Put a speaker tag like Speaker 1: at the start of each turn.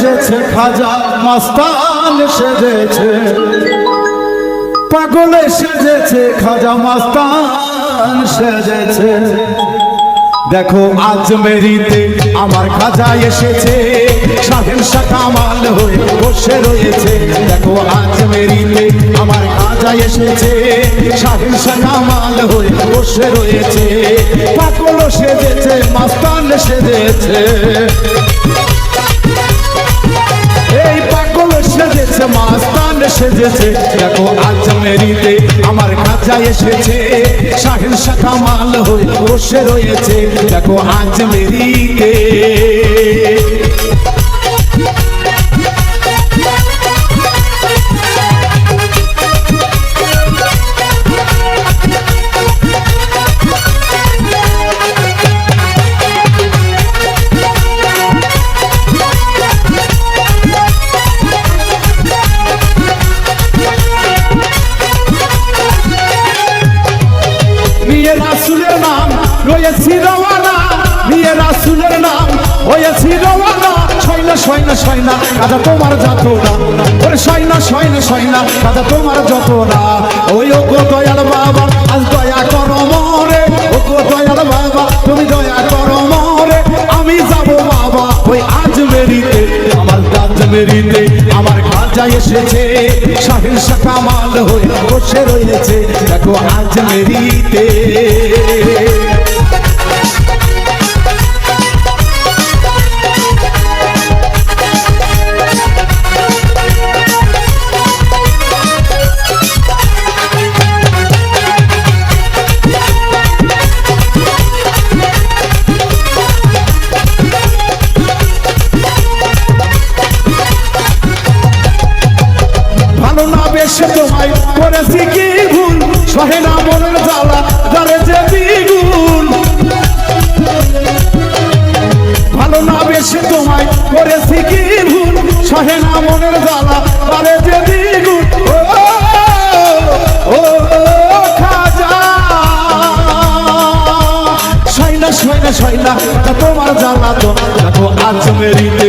Speaker 1: সেজেছে খাজা মাস্তান সেজেছে, পাগলে সেজেছে খাজা মাস্তান সেজেছে। দেখো আজমেরিতে আমার খাজা এসেছে, শাহেনশা কামাল হয়ে বসে রয়েছে। দেখো আজমেরিতে আমার খাজা এসেছে, শাহেনশা কামাল হয়ে বসে রয়েছে। পাগল সেজেছে মাস্তান সেজেছে, এই পাগল সেজেছে মাস্তান সেজেছে। দেখো আজমেরিতে আমার খাজা এসেছে, শাহেনশা কামাল হয়ে বসে রয়েছে। দেখো আজমেরিতে রাসূলের নাম রয়েছি রওয়ানা, নিয়ে রাসূলের নাম হয়েছি রওয়ানা। সয়না সয়না সয়না কাদা তোমার যতরা, ওরে সয়না সয়না সয়না কাদা তোমার যতরা। ওই ও গো দয়াল বাবা আজ দয়া করো মরে, ও গো দয়াল বাবা তুমি দয়া করো মরে। আমি যাব বাবা ওই আজমেরিতে, আমার আজমেরিতে আমার খাজা এসেছে, শাহেনশা কামাল হয়ে বসে রয়েছে। দেখো আজমেরিতে সে তোমায় করেছি কি ভুল, সহে না মনের জ্বালা যারে যে দ্বিগুণ। ভালো না বেশে তোমায় করেছি কি ভুল, সহে না মনের জ্বালা যারে যে দ্বিগুণ। ও খাজা সয়না সয়না সয়না তোমার জ্বালা তো। দেখো আজমেরিতে